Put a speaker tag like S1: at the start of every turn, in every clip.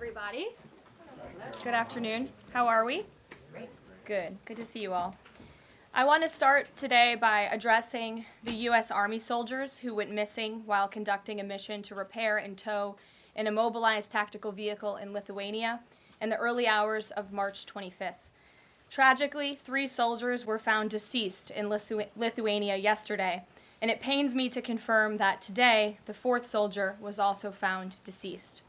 S1: everybody. Good afternoon. How are we? Great. Good. Good to see you all. I want to start today by addressing the U.S. Army soldiers who went missing while conducting a mission to repair and tow an immobilized tactical vehicle in Lithuania in the early hours of March 25th. Tragically, 3 soldiers were found deceased in Lithuania yesterday, and it pains me to confirm that today the 4th soldier was also found deceased.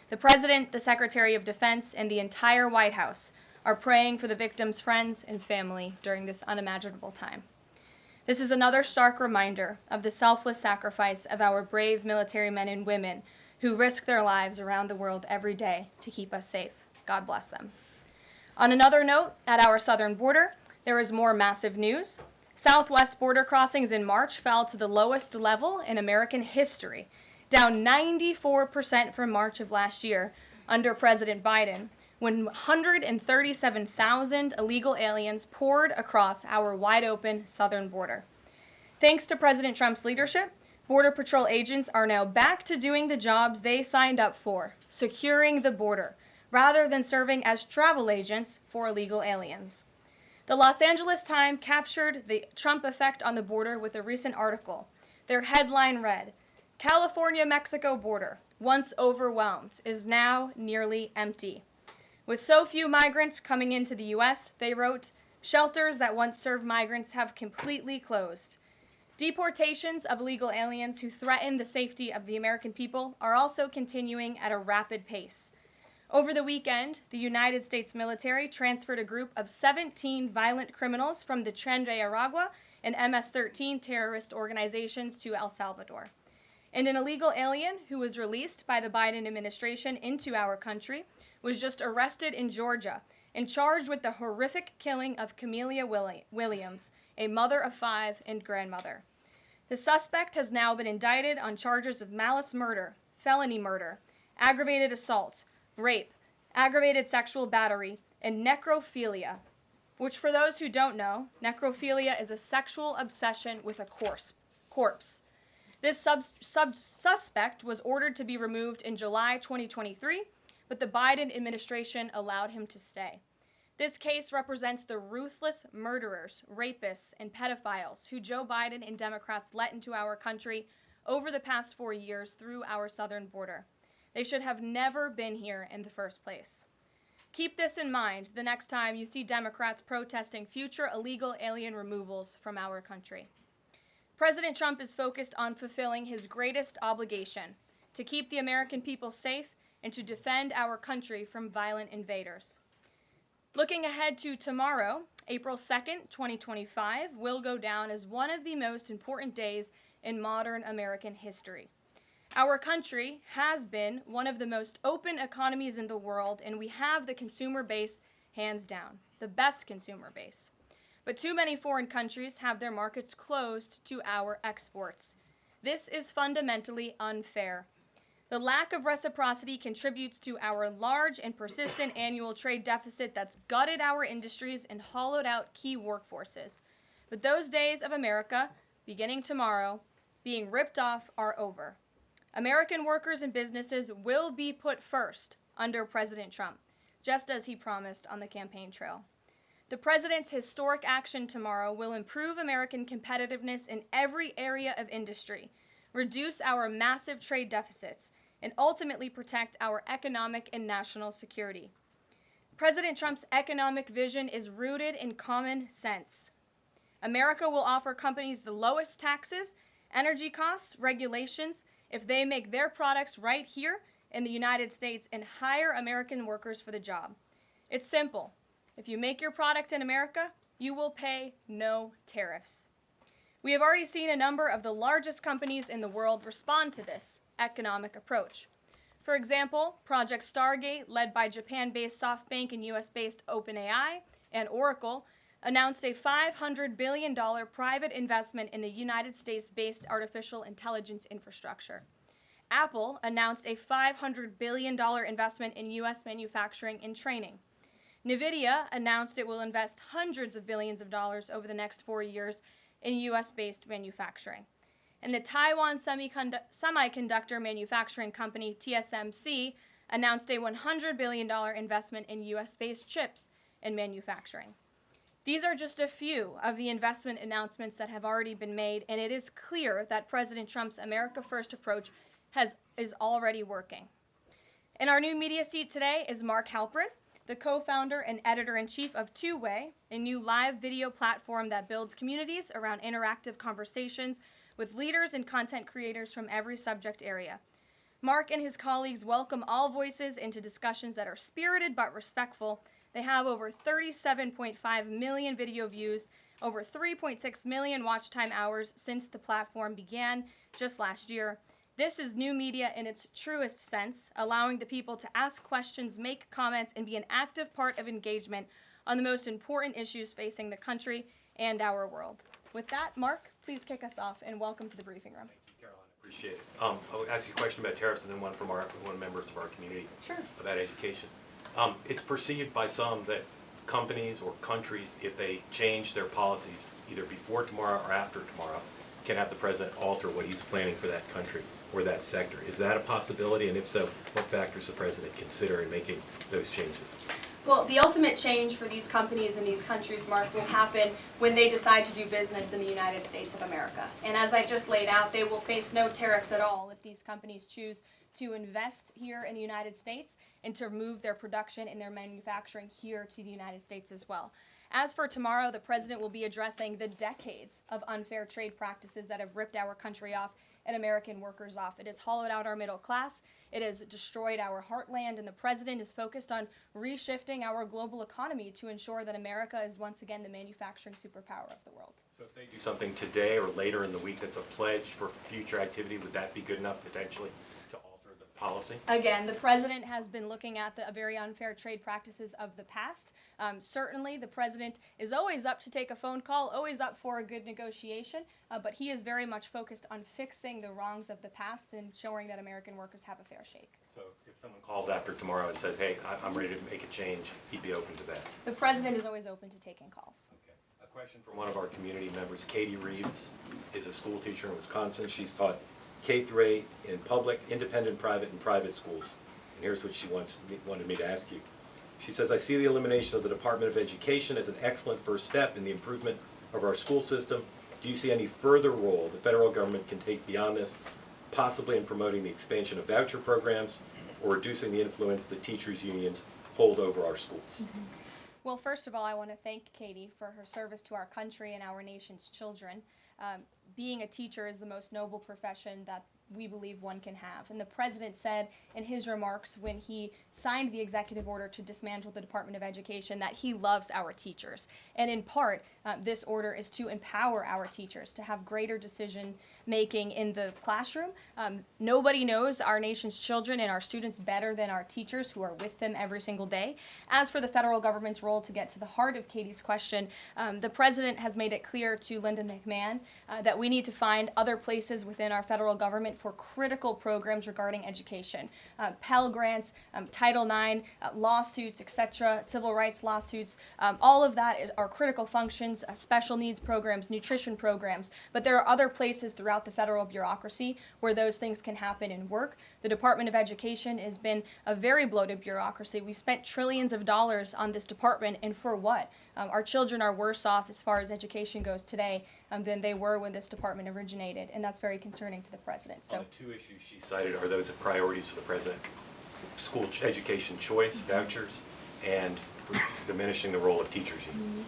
S1: The President, the Secretary of Defense, and the entire White House are praying for the victims' friends and family during this unimaginable time. This is another stark reminder of the selfless sacrifice of our brave military men and women who risk their lives around the world every day to keep us safe. God bless them. On another note, at our southern border, there is more massive news. Southwest border crossings in March fell to the lowest level in American history, down 94% from March of last year under President Biden, when 137,000 illegal aliens poured across our wide-open southern border. Thanks to President Trump's leadership, Border Patrol agents are now back to doing the jobs they signed up for, securing the border, rather than serving as travel agents for illegal aliens. The Los Angeles Times captured the Trump effect on the border with a recent article. Their headline read, "California-Mexico border, once overwhelmed, is now nearly empty." With so few migrants coming into the U.S., they wrote, "Shelters that once served migrants have completely closed." Deportations of illegal aliens who threaten the safety of the American people are also continuing at a rapid pace. Over the weekend, the United States military transferred a group of 17 violent criminals from the Tren de Aragua and MS-13 terrorist organizations to El Salvador. And an illegal alien who was released by the Biden administration into our country was just arrested in Georgia and charged with the horrific killing of Camelia Williams, a mother of 5 and grandmother. The suspect has now been indicted on charges of malice murder, felony murder, aggravated assault, rape, aggravated sexual battery, and necrophilia, which, for those who don't know, necrophilia is a sexual obsession with a corpse. This suspect was ordered to be removed in July 2023, but the Biden administration allowed him to stay. This case represents the ruthless murderers, rapists, and pedophiles who Joe Biden and Democrats let into our country over the past 4 years through our southern border. They should have never been here in the first place. Keep this in mind the next time you see Democrats protesting future illegal alien removals from our country. President Trump is focused on fulfilling his greatest obligation, to keep the American people safe and to defend our country from violent invaders. Looking ahead to tomorrow, April 2nd, 2025, will go down as one of the most important days in modern American history. Our country has been one of the most open economies in the world, and we have the consumer base hands down, the best consumer base. But too many foreign countries have their markets closed to our exports. This is fundamentally unfair. The lack of reciprocity contributes to our large and persistent annual trade deficit that's gutted our industries and hollowed out key workforces. But those days of America, beginning tomorrow, being ripped off are over. American workers and businesses will be put first under President Trump, just as he promised on the campaign trail. The president's historic action tomorrow will improve American competitiveness in every area of industry, reduce our massive trade deficits, and ultimately protect our economic and national security. President Trump's economic vision is rooted in common sense. America will offer companies the lowest taxes, energy costs, regulations, if they make their products right here in the United States and hire American workers for the job. It's simple. If you make your product in America, you will pay no tariffs. We have already seen a number of the largest companies in the world respond to this economic approach. For example, Project Stargate, led by Japan-based SoftBank and US-based OpenAI, and Oracle, announced a $500 billion private investment in the United States-based artificial intelligence infrastructure. Apple announced a $500 billion investment in US manufacturing and training. NVIDIA announced it will invest hundreds of billions of dollars over the next 4 years in US-based manufacturing. And the Taiwan semiconductor manufacturing company TSMC announced a $100 billion investment in U.S.-based chips and manufacturing. These are just a few of the investment announcements that have already been made, and it is clear that President Trump's America First approach is already working. In our new media seat today is Mark Halperin, the co-founder and editor-in-chief of Two Way, a new live video platform that builds communities around interactive conversations with leaders and content creators from every subject area. Mark and his colleagues welcome all voices into discussions that are spirited but respectful. They have over 37.5 million video views, over 3.6 million watch time hours since the platform began just last year. This is new media in its truest sense, allowing the people to ask questions, make comments, and be an active part of engagement on the most important issues facing the country and our world. With that, Mark, please kick us off and welcome to the briefing room.
S2: Thank you, Caroline. Appreciate it. I'll ask you a question about tariffs and then one from one members of our community about education. It's perceived by some that companies or countries, if they change their policies either before tomorrow or after tomorrow, can have the president alter what he's planning for that country or that sector. Is that a possibility? And if so, what factors the president consider in making those changes?
S1: Well, the ultimate change for these companies and these countries, Mark, will happen when they decide to do business in the United States of America. And as I just laid out, they will face no tariffs at all if these companies choose to invest here in the United States and to move their production and their manufacturing here to the United States as well. As for tomorrow, the president will be addressing the decades of unfair trade practices that have ripped our country off and American workers off. It has hollowed out our middle class. It has destroyed our heartland, and the president is focused on reshifting our global economy to ensure that America is once again the manufacturing superpower of the world.
S2: So if they do something today or later in the week that's a pledge for future activity, would that be good enough potentially to alter the policy?
S1: Again, the president has been looking at the very unfair trade practices of the past. Certainly, the president is always up to take a phone call, always up for a good negotiation, but he is very much focused on fixing the wrongs of the past and ensuring that American workers have a fair shake.
S2: So if someone calls after tomorrow and says, hey, I'm ready to make a change, he'd be open to that?
S1: The president is always open to taking calls.
S2: Okay. A question from one of our community members. Katie Reeves is a school teacher in Wisconsin. She's taught K-8 in public, independent, private, and private schools. And here's what she wanted me to ask you. She says, I see the elimination of the Department of Education as an excellent first step in the improvement of our school system. Do you see any further role the federal government can take beyond this, possibly in promoting the expansion of voucher programs or reducing the influence that teachers' unions hold over our schools?
S1: Mm-hmm. Well, first of all, I want to thank Katie for her service to our country and our nation's children. Being a teacher is the most noble profession that we believe one can have. And the president said in his remarks when he signed the executive order to dismantle the Department of Education that he loves our teachers. And in part, this order is to empower our teachers to have greater decision making in the classroom. Nobody knows our nation's children and our students better than our teachers who are with them every single day. As for the federal government's role, to get to the heart of Katie's question, the president has made it clear to Linda McMahon that we need to find other places within our federal government for critical programs regarding education. Pell Grants, Title IX, lawsuits, etc., civil rights lawsuits, all of that are critical functions, special needs programs, nutrition programs, but there are other places throughout the federal bureaucracy where those things can happen and work. The Department of Education has been a very bloated bureaucracy. We spent trillions of dollars on this department, and for what? Our children are worse off as far as education goes today than they were when this department originated, and that's very concerning to the president. So,
S2: the two issues she cited are those priorities for the president: school education choice, vouchers, and diminishing the role of teachers' unions.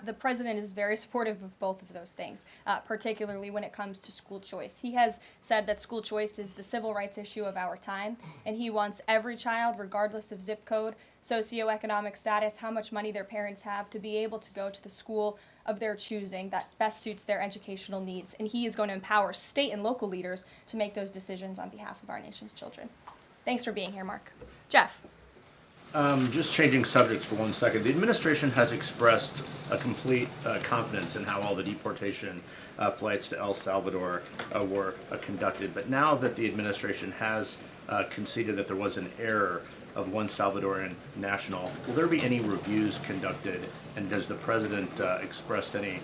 S1: The president is very supportive of both of those things, particularly when it comes to school choice. He has said that school choice is the civil rights issue of our time, and he wants every child, regardless of zip code, socioeconomic status, how much money their parents have, to be able to go to the school of their choosing that best suits their educational needs. And he is going to empower state and local leaders to make those decisions on behalf of our nation's children. Thanks for being here, Mark. Jeff.
S3: Just changing subjects for 1 second. The administration has expressed a complete confidence in how all the deportation flights to El Salvador were conducted. But now that the administration has conceded that there was an error of one Salvadoran national, will there be any reviews conducted? And does the president express any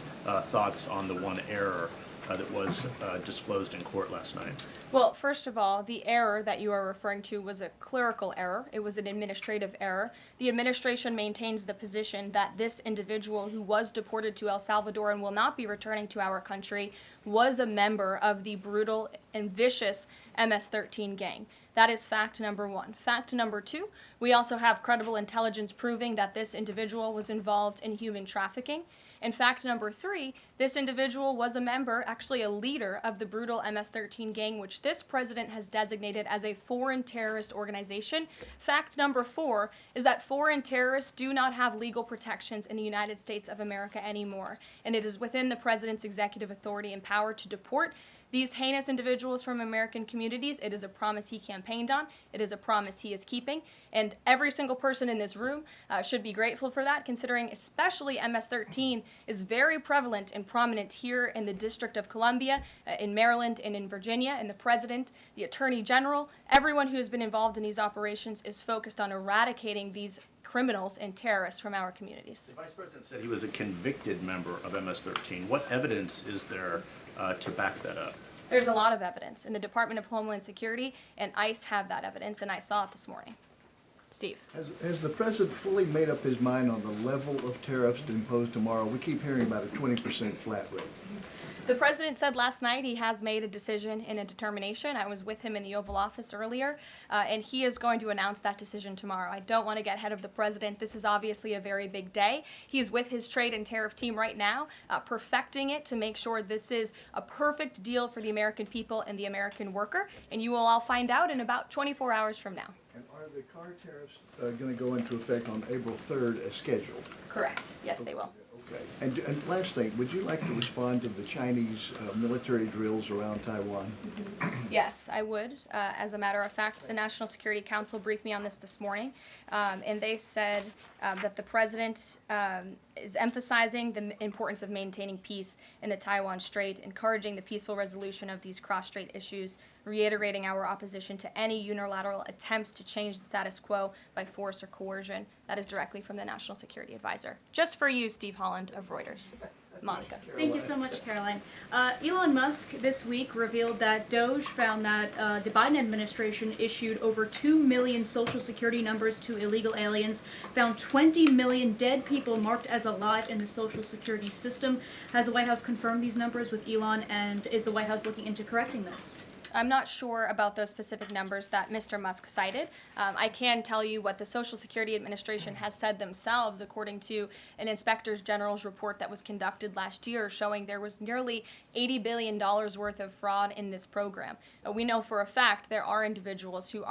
S3: thoughts on the one error that was disclosed in court last night?
S1: Well, first of all, the error that you are referring to was a clerical error. It was an administrative error. The administration maintains the position that this individual who was deported to El Salvador and will not be returning to our country was a member of the brutal and vicious MS-13 gang. That is fact number one. Fact number two, we also have credible intelligence proving that this individual was involved in human trafficking. And fact number three, this individual was a member, actually a leader of the brutal MS-13 gang, which this president has designated as a foreign terrorist organization. Fact number four is that foreign terrorists do not have legal protections in the United States of America anymore. And it is within the president's executive authority and power to deport these heinous individuals from American communities. It is a promise he campaigned on. It is a promise he is keeping. And every single person in this room should be grateful for that, considering especially MS-13 is very prevalent and prominent here in the District of Columbia, in Maryland, and in Virginia. And the president, the attorney general, everyone who has been involved in these operations is focused on eradicating these criminals and terrorists from our communities.
S3: The vice president said he was a convicted member of MS-13. What evidence is there to back that up?
S1: There's a lot of evidence, and the Department of Homeland Security and ICE have that evidence, and I saw it this morning. Steve.
S4: Has the president fully made up his mind on the level of tariffs to impose tomorrow? We keep hearing about a 20% flat rate.
S1: The president said last night he has made a decision and a determination. I was with him in the Oval Office earlier, and he is going to announce that decision tomorrow. I don't want to get ahead of the president. This is obviously a very big day. He is with his trade and tariff team right now, perfecting it to make sure this is a perfect deal for the American people and the American worker, and you will all find out in about 24 hours from now.
S4: And are the car tariffs going to go into effect on April 3rd as scheduled?
S1: Correct. Yes, they will.
S4: Okay. And last thing, would you like to respond to the Chinese military drills around Taiwan?
S1: Yes, I would. As a matter of fact, the National Security Council briefed me on this morning, and they said that the president is emphasizing the importance of maintaining peace in the Taiwan Strait, encouraging the peaceful resolution of these cross-strait issues, reiterating our opposition to any unilateral attempts to change the status quo by force or coercion. That is directly from the National Security Advisor. Just for you, Steve Holland of Reuters. Monica.
S5: Thank you so much, Caroline. Elon Musk this week revealed that Doge found that the Biden administration issued over 2 million Social Security numbers to illegal aliens, found 20 million dead people marked as alive in the Social Security system. Has the White House confirmed these numbers with Elon, and is the White House looking into correcting this?
S1: I'm not sure about those specific numbers that Mr. Musk cited. I can tell you what the Social Security Administration has said themselves, according to an Inspector General's report that was conducted last year, showing there was nearly $80 billion worth of fraud in this program. We know for a fact there are individuals who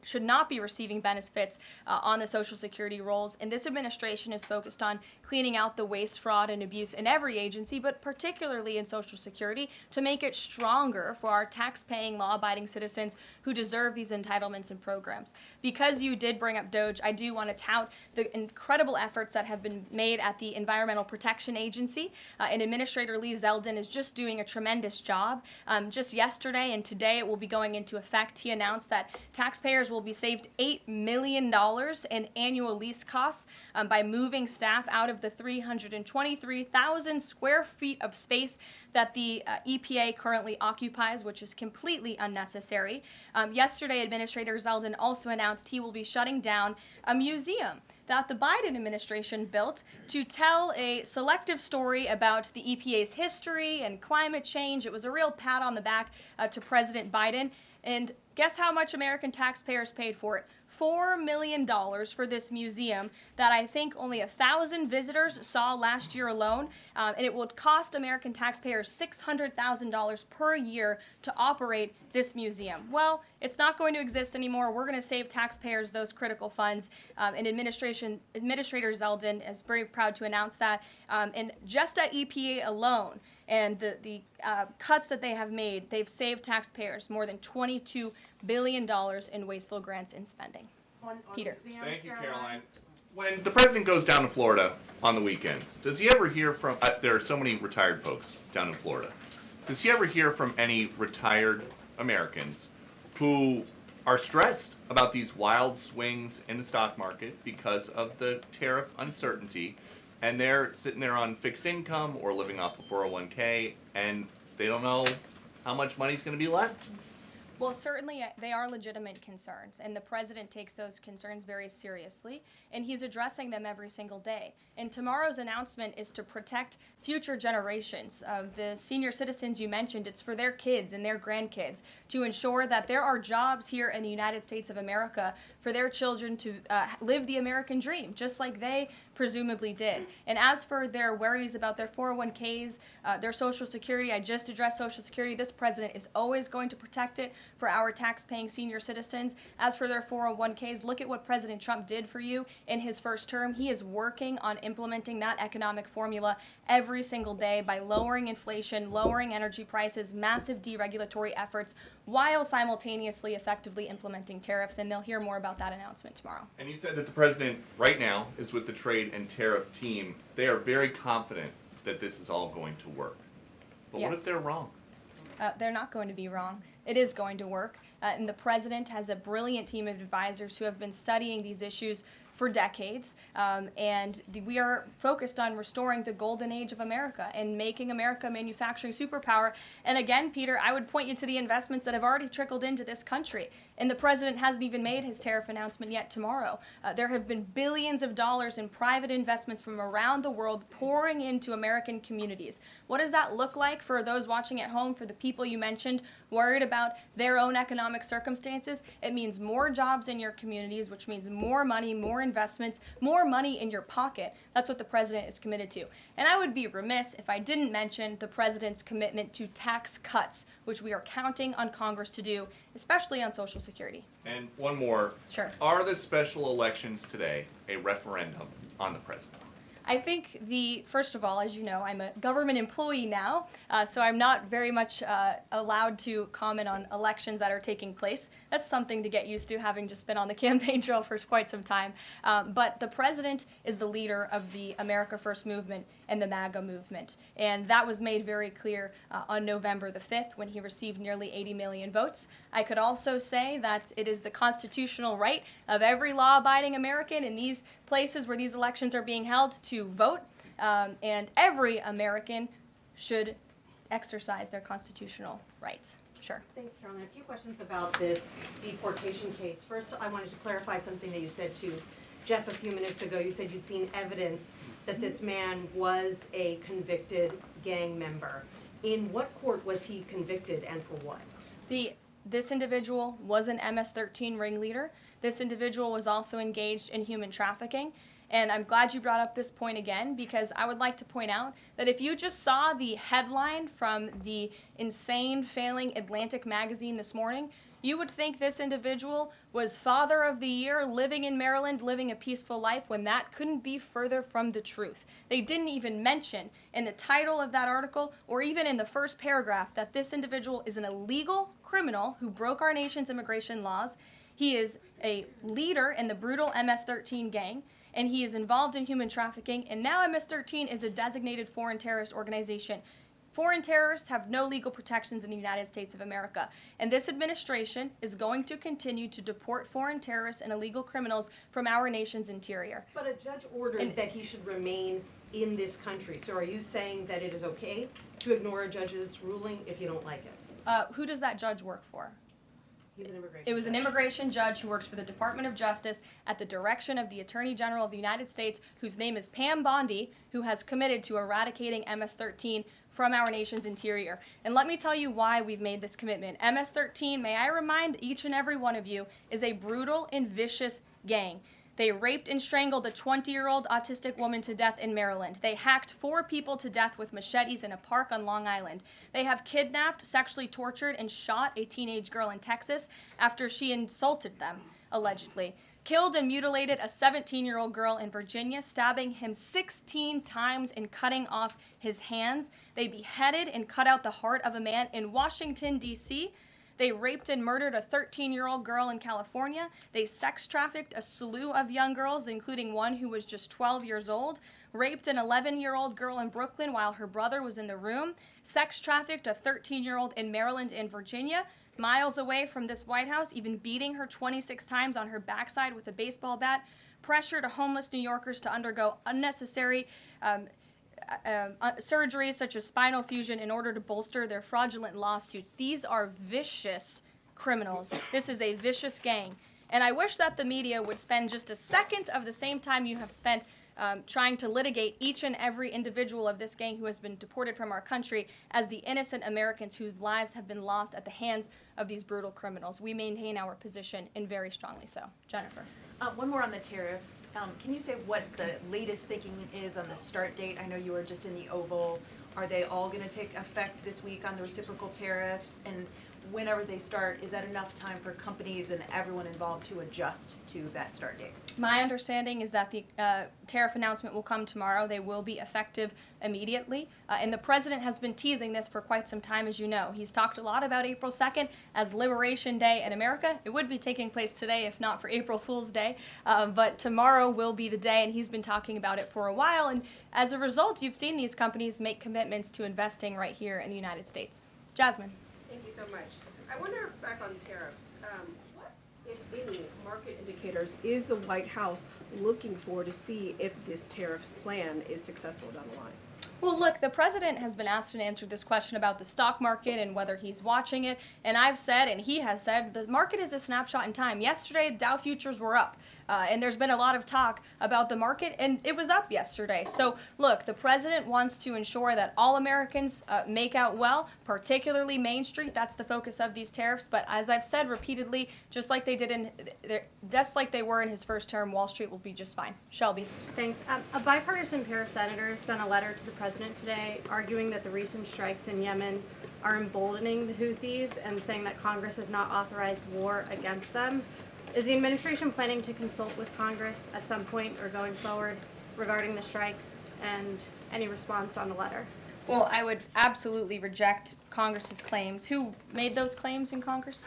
S1: should not be receiving benefits on the Social Security rolls, and this administration is focused on cleaning out the waste, fraud, and abuse in every agency, but particularly in Social Security, to make it stronger for our tax-paying, law-abiding citizens who deserve these entitlements and programs. Because you did bring up Doge, I do want to tout the incredible efforts that have been made at the Environmental Protection Agency, and Administrator Lee Zeldin is just doing a tremendous job. Just yesterday and today it will be going into effect. He announced that taxpayers will be saved $8 million in annual lease costs by moving staff out of the 323,000 square feet of space that the EPA currently occupies, which is completely unnecessary. Yesterday, Administrator Zeldin also announced he will be shutting down a museum that the Biden administration built to tell a selective story about the EPA's history and climate change. It was a real pat on the back to President Biden. And guess how much American taxpayers paid for it? $4 million for this museum that I think only 1,000 visitors saw last year alone, and it will cost American taxpayers $600,000 per year to operate this museum. Well, it's not going to exist anymore. We're going to save taxpayers those critical funds, and Administrator Zeldin is very proud to announce that. And just at EPA alone, and the cuts that they have made, they've saved taxpayers more than $22 billion in wasteful grants and spending. Peter.
S6: Thank you, Caroline. When the president goes down to Florida on the weekends, does he ever hear from, there are so many retired folks down in Florida, does he ever hear from any retired Americans who are stressed about these wild swings in the stock market because of the tariff uncertainty, and they're sitting there on fixed income or living off a 401k, and They don't know how much money's going to be left.
S1: Well, certainly they are legitimate concerns, and the president takes those concerns very seriously, and he's addressing them every single day. And tomorrow's announcement is to protect future generations. The senior citizens you mentioned, it's for their kids and their grandkids to ensure that there are jobs here in the United States of America for their children to live the American dream, just like they presumably did. And as for their worries about their 401ks, their Social Security, I just addressed Social Security. This president is always going to protect it for our tax-paying senior citizens. As for their 401ks, look at what President Trump did for you in his first term. He is working on implementing that economic formula every single day by lowering inflation, lowering energy prices, massive deregulatory efforts, while simultaneously effectively implementing tariffs. And they'll hear more about that announcement tomorrow.
S6: And you said that the president right now is with the trade and tariff team. They are very confident that this is all going to work. But what
S1: Yes.
S6: if they're wrong?
S1: They're not going to be wrong. It is going to work. And the president has a brilliant team of advisors who have been studying these issues for decades. We are focused on restoring the golden age of America and making America a manufacturing superpower. And again, Peter, I would point you to the investments that have already trickled into this country. And the president hasn't even made his tariff announcement yet tomorrow. There have been billions of dollars in private investments from around the world pouring into American communities. What does that look like for those watching at home, for the people you mentioned, worried about their own economic circumstances? It means more jobs in your communities, which means more money, more investments, more money in your pocket. That's what the president is committed to. And I would be remiss if I didn't mention the president's commitment to tax cuts, which we are counting on Congress to do, especially on Social Security.
S6: And one more.
S1: Sure.
S6: Are the special elections today a referendum on the president?
S1: I think first of all, as you know, I'm a government employee now, so I'm not very much allowed to comment on elections that are taking place. That's something to get used to, having just been on the campaign trail for quite some time. But the president is the leader of the America First movement and the MAGA movement. And that was made very clear on November the 5th when he received nearly 80 million votes. I could also say that it is the constitutional right of every law-abiding American in these places where these elections are being held to vote, and every American should exercise their constitutional rights. Sure.
S7: Thanks, Caroline. A few questions about this deportation case. First, I wanted to clarify something that you said to Jeff a few minutes ago. You said you'd seen evidence that this man was a convicted gang member. In what court was he convicted and for what?
S1: This individual was an MS-13 ringleader. This individual was also engaged in human trafficking. And I'm glad you brought up this point again, because I would like to point out that if you just saw the headline from the insane, failing Atlantic magazine this morning, you would think this individual was Father of the Year, living in Maryland, living a peaceful life, when that couldn't be further from the truth. They didn't even mention in the title of that article, or even in the first paragraph, that this individual is an illegal criminal who broke our nation's immigration laws. He is a leader in the brutal MS-13 gang, and he is involved in human trafficking, and now MS-13 is a designated foreign terrorist organization. Foreign terrorists have no legal protections in the United States of America, and this administration is going to continue to deport foreign terrorists and illegal criminals from our nation's interior.
S7: But a judge ordered that he should remain in this country. So are you saying that it is okay to ignore a judge's ruling if you don't like it?
S1: Who does that judge work for?
S7: He's an immigration
S1: It was an
S7: judge.
S1: immigration judge who works for the Department of Justice at the direction of the Attorney General of the United States, whose name is Pam Bondi, who has committed to eradicating MS-13 from our nation's interior. And let me tell you why we've made this commitment. MS-13, may I remind each and every one of you, is a brutal and vicious gang. They raped and strangled a 20-year-old autistic woman to death in Maryland. They hacked 4 people to death with machetes in a park on Long Island. They have kidnapped, sexually tortured, and shot a teenage girl in Texas after she insulted them, allegedly. Killed and mutilated a 17-year-old girl in Virginia, stabbing him 16 times and cutting off his hands. They beheaded and cut out the heart of a man in Washington, D.C. They raped and murdered a 13-year-old girl in California. They sex trafficked a slew of young girls, including one who was just 12 years old. Raped an 11-year-old girl in Brooklyn while her brother was in the room. Sex trafficked a 13-year-old in Maryland and Virginia, miles away from this White House, even beating her 26 times on her backside with a baseball bat. Pressured homeless New Yorkers to undergo unnecessary surgeries such as spinal fusion in order to bolster their fraudulent lawsuits. These are vicious criminals. This is a vicious gang. And I wish that the media would spend just a second of the same time you have spent trying to litigate each and every individual of this gang who has been deported from our country as the innocent Americans whose lives have been lost at the hands of these brutal criminals. We maintain our position, and very strongly so. Jennifer.
S8: One more on the tariffs. Can you say what the latest thinking is on the start date? I know you were just in the Oval. Are they all going to take effect this week on the reciprocal tariffs? And whenever they start, is that enough time for companies and everyone involved to adjust to that start date?
S1: My understanding is that the tariff announcement will come tomorrow. They will be effective immediately. And the president has been teasing this for quite some time, as you know. He's talked a lot about April 2nd as Liberation Day in America. It would be taking place today if not for April Fool's Day. But tomorrow will be the day, and he's been talking about it for a while. And as a result, you've seen these companies make commitments to investing right here in the United States. Jasmine.
S9: Thank you so much. I wonder, back on tariffs, what, if any, market indicators is the White House looking for to see if this tariffs plan is successful down the line?
S1: Well, look, the president has been asked and answered this question about the stock market and whether he's watching it. And I've said, and he has said, the market is a snapshot in time. Yesterday, Dow futures were up. And there's been a lot of talk about the market, and it was up yesterday. So, look, the president wants to ensure that all Americans make out well, particularly Main Street. That's the focus of these tariffs. But as I've said repeatedly, just like they were in his first term, Wall Street will be just fine. Shelby.
S10: Thanks. A bipartisan pair of senators sent a letter to the president today arguing that the recent strikes in Yemen are emboldening the Houthis and saying that Congress has not authorized war against them. Is the administration planning to consult with Congress at some point or going forward regarding the strikes, and any response on the letter?
S1: Well, I would absolutely reject Congress's claims. Who made those claims in Congress?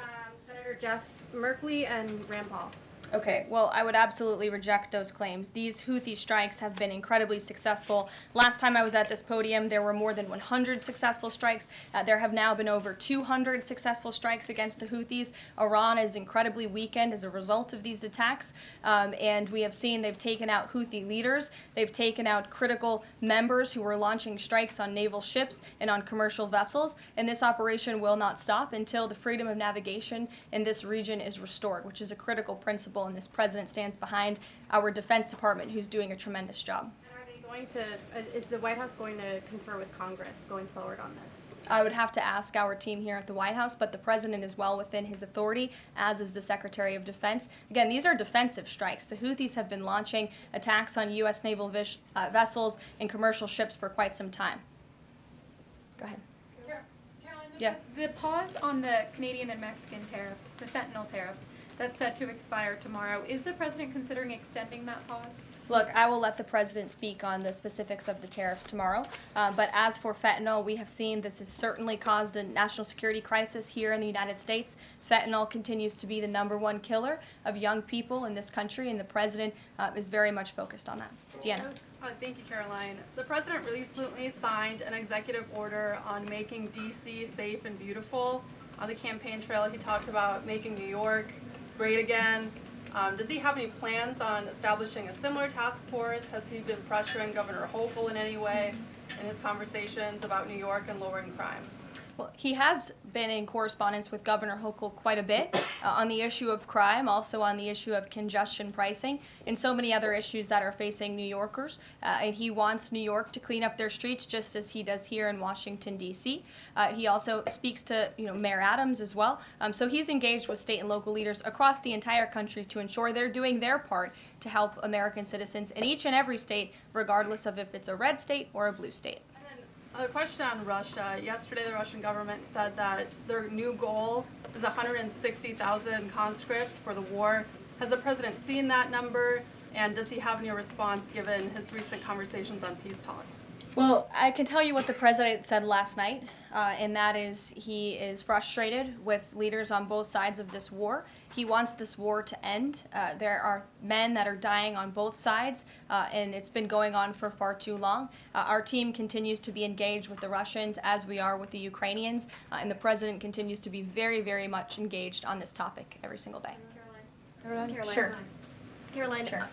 S10: Senator Jeff Merkley and Rand Paul.
S1: Okay, well, I would absolutely reject those claims. These Houthi strikes have been incredibly successful. Last time I was at this podium, there were more than 100 successful strikes. There have now been over 200 successful strikes against the Houthis. Iran is incredibly weakened as a result of these attacks, and we have seen they've taken out Houthi leaders. They've taken out critical members who were launching strikes on naval ships and on commercial vessels, and this operation will not stop until the freedom of navigation in this region is restored, which is a critical principle. And this president stands behind our Defense Department, who's doing a tremendous job.
S10: And are they going to, is the White House going to confer with Congress going forward on this?
S1: I would have to ask our team here at the White House, but the president is well within his authority, as is the Secretary of Defense. Again, these are defensive strikes. The Houthis have been launching attacks on U.S. naval vessels and commercial ships for quite some time. Go ahead.
S11: Caroline, the pause on the Canadian and Mexican tariffs, the fentanyl tariffs, that's set to expire tomorrow. Is the president considering extending that pause?
S1: Look, I will let the president speak on the specifics of the tariffs tomorrow. But as for fentanyl, we have seen this has certainly caused a national security crisis here in the United States. Fentanyl continues to be the #1 killer of young people in this country, and the president is very much focused on that. Deanna.
S12: Thank you, Caroline. The president recently signed an executive order on making D.C. safe and beautiful. On the campaign trail, he talked about making New York great again. Does he have any plans on establishing a similar task force? Has he been pressuring Governor Hochul in any way in his conversations about New York and lowering crime?
S1: Well, he has been in correspondence with Governor Hochul quite a bit on the issue of crime, also on the issue of congestion pricing, and so many other issues that are facing New Yorkers. And he wants New York to clean up their streets just as he does here in Washington, D.C. He also speaks to Mayor Adams as well. So he's engaged with state and local leaders across the entire country to ensure they're doing their part to help American citizens in each and every state, regardless of if it's a red state or a blue state.
S12: A question on Russia. Yesterday, the Russian government said that their new goal is 160,000 conscripts for the war. Has the president seen that number, and does he have any response given his recent conversations on peace talks?
S1: Well, I can tell you what the president said last night, and that is he is frustrated with leaders on both sides of this war. He wants this war to end. There are men that are dying on both sides, and it's been going on for far too long. Our team continues to be engaged with the Russians as we are with the Ukrainians, and the president continues to be very, very much engaged on this topic every single day.
S10: Caroline?
S1: Sure.
S13: Caroline,
S1: Sure.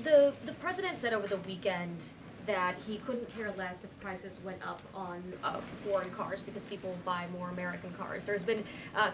S13: The president said over the weekend that he couldn't care less if prices went up on foreign cars because people buy more American cars. There's been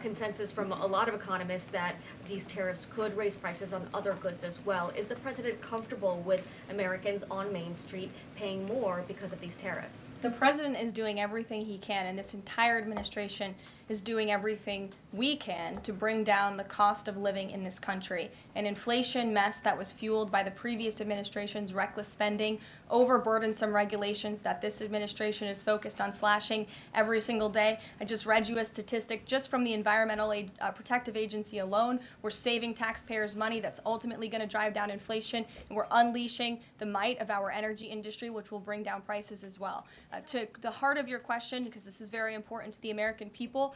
S13: consensus from a lot of economists that these tariffs could raise prices on other goods as well. Is the president comfortable with Americans on Main Street paying more because of these tariffs?
S1: The president is doing everything he can, and this entire administration is doing everything we can to bring down the cost of living in this country. An inflation mess that was fueled by the previous administration's reckless spending, overburdensome regulations that this administration is focused on slashing every single day. I just read you a statistic just from the Environmental Protective Agency alone. We're saving taxpayers money that's ultimately going to drive down inflation, and we're unleashing the might of our energy industry, which will bring down prices as well. To the heart of your question, because this is very important to the American people,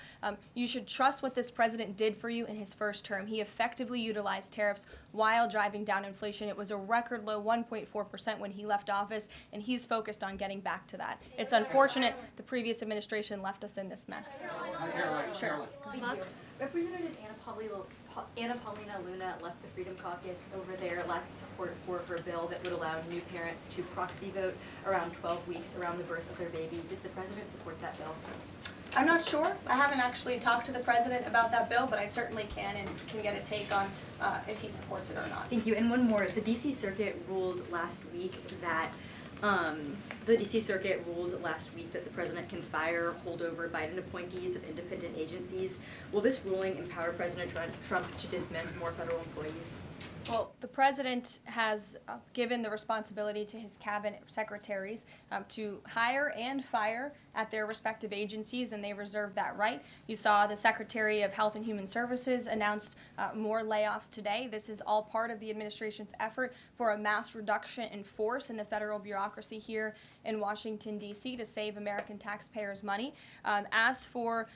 S1: you should trust what this president did for you in his first term. He effectively utilized tariffs while driving down inflation. It was a record low 1.4% when he left office, and he's focused on getting back to that. It's unfortunate the previous administration left us in this mess. Sure.
S14: Representative Anna Paulina Luna left the Freedom Caucus over their lack of support for her bill that would allow new parents to proxy vote around 12 weeks around the birth of their baby. Does the president support that bill?
S1: I'm not sure. I haven't actually talked to the president about that bill, but I certainly can and can get a take on if he supports it or not.
S14: Thank you. And one more. The D.C. Circuit ruled last week that the the president can fire holdover Biden appointees of independent agencies. Will this ruling empower President Trump to dismiss more federal employees?
S1: Well, the president has given the responsibility to his cabinet secretaries to hire and fire at their respective agencies, and they reserve that right. You saw the Secretary of Health and Human Services announced more layoffs today. This is all part of the administration's effort for a mass reduction in force in the federal bureaucracy here in Washington, D.C. to save American taxpayers money. As for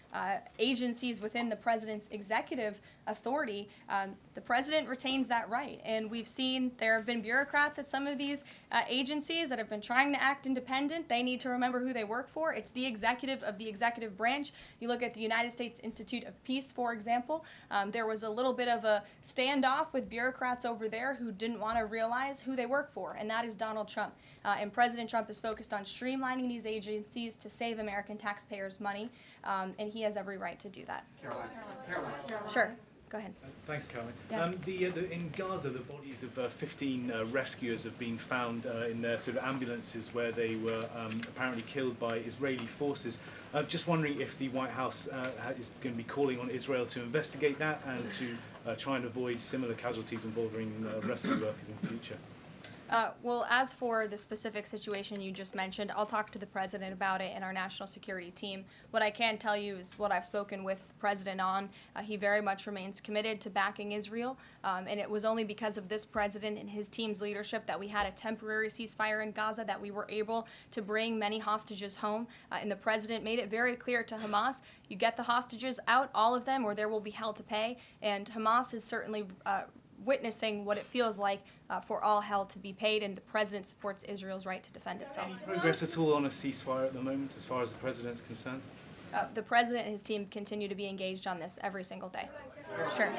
S1: agencies within the president's executive authority, the president retains that right. And we've seen there have been bureaucrats at some of these agencies that have been trying to act independent. They need to remember who they work for. It's the executive of the executive branch. You look at the United States Institute of Peace, for example. There was a little bit of a standoff with bureaucrats over there who didn't want to realize who they work for, and that is Donald Trump. And President Trump is focused on streamlining these agencies to save American taxpayers money, and he has every right to do that. Caroline. Sure. Go ahead.
S15: Thanks, Caroline.
S1: Yeah.
S15: In Gaza, the bodies of 15 rescuers have been found in their sort of ambulances where they were apparently killed by Israeli forces. Just wondering if the White House is going to be calling on Israel to investigate that and to try and avoid similar casualties involving rescue workers in the future.
S1: Well, as for the specific situation you just mentioned, I'll talk to the president about it and our national security team. What I can tell you is what I've spoken with the president on. He very much remains committed to backing Israel, and it was only because of this president and his team's leadership that we had a temporary ceasefire in Gaza, that we were able to bring many hostages home. And the president made it very clear to Hamas, you get the hostages out, all of them, or there will be hell to pay. And Hamas is certainly witnessing what it feels like for all hell to be paid, and the president supports Israel's right to defend itself.
S15: Any progress at all on a ceasefire at the moment, as far as the president's concerned?
S1: The president and his team continue to be engaged on this every single day. Sure.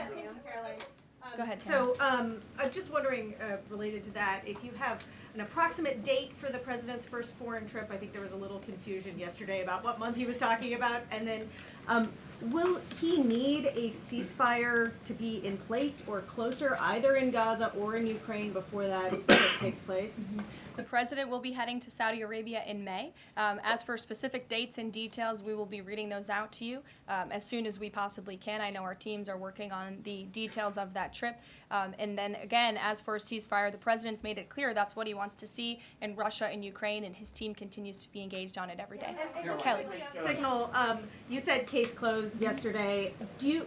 S1: Go ahead, Tamara.
S7: So I'm just wondering, related to that, if you have an approximate date for the president's first foreign trip. I think there was a little confusion yesterday about what month he was talking about. And then will he need a ceasefire to be in place or closer, either in Gaza or in Ukraine, before that trip takes place?
S1: Mm-hmm. The president will be heading to Saudi Arabia in May. As for specific dates and details, we will be reading those out to you as soon as we possibly can. I know our teams are working on the details of that trip. And then again, as for a ceasefire, the president's made it clear that's what he wants to see in Russia and Ukraine, and his team continues to be engaged on it every day.
S7: And
S1: Kelly.
S7: Signal, you said case closed yesterday. Do you,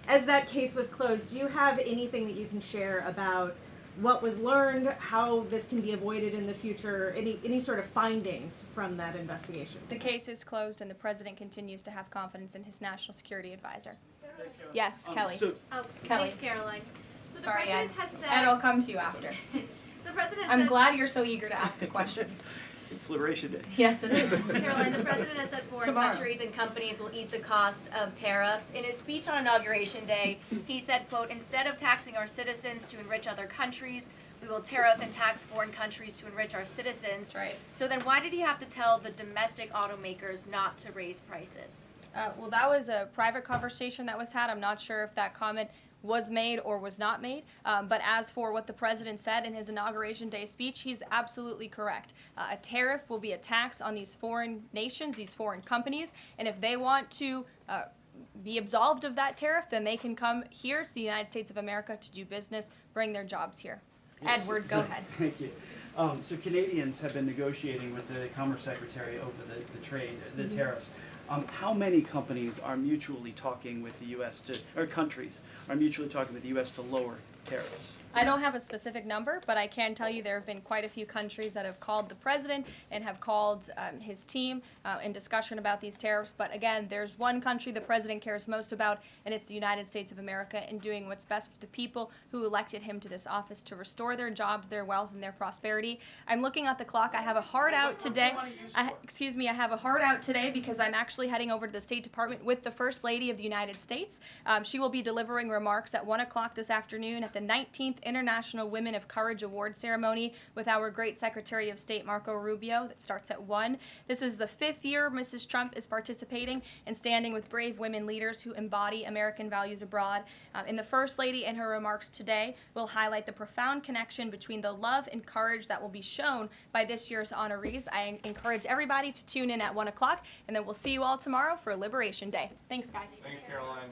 S7: as that case was closed, do you have anything that you can share about what was learned, how this can be avoided in the future, any sort of findings from that investigation?
S1: The case is closed, and the president continues to have confidence in his national security advisor. Yes, Kelly. Kelly.
S16: Thanks, Caroline. So the
S1: Sorry,
S16: president has said.
S1: Ed, I'll come to you after.
S16: The president has
S1: I'm
S16: said.
S1: glad you're so eager to ask a question.
S17: It's Liberation Day.
S1: Yes, it is.
S16: Caroline, the president has said foreign countries and companies will eat the cost of tariffs. In his speech on Inauguration Day, he said, quote, instead of taxing our citizens to enrich other countries, we will tariff and tax foreign countries to enrich our citizens.
S1: Right.
S16: So then why did he have to tell the domestic automakers not to raise prices?
S1: Well, that was a private conversation that was had. I'm not sure if that comment was made or was not made. But as for what the president said in his Inauguration Day speech, he's absolutely correct. A tariff will be a tax on these foreign nations, these foreign companies, and if they want to be absolved of that tariff, then they can come here to the United States of America to do business, bring their jobs here. Edward, go ahead.
S17: Thank you. So Canadians have been negotiating with the Commerce Secretary over the trade, the tariffs. How many companies are mutually talking with the U.S. or countries are mutually talking with the U.S. to lower tariffs?
S1: I don't have a specific number, but I can tell you there have been quite a few countries that have called the president and have called his team in discussion about these tariffs. But again, there's one country the president cares most about, and it's the United States of America, and doing what's best for the people who elected him to this office to restore their jobs, their wealth, and their prosperity. I'm looking at the clock. I have a hard out today. I have a hard out today because I'm actually heading over to the State Department with the First Lady of the United States. She will be delivering remarks at 1 o'clock this afternoon at the 19th International Women of Courage Award ceremony with our great Secretary of State Marco Rubio that starts at 1. This is the 5th year Mrs. Trump is participating and standing with brave women leaders who embody American values abroad. And the First Lady in her remarks today will highlight the profound connection between the love and courage that will be shown by this year's honorees. I encourage everybody to tune in at 1 o'clock, and then we'll see you all tomorrow for Liberation Day. Thanks, guys.
S6: Thanks, Caroline.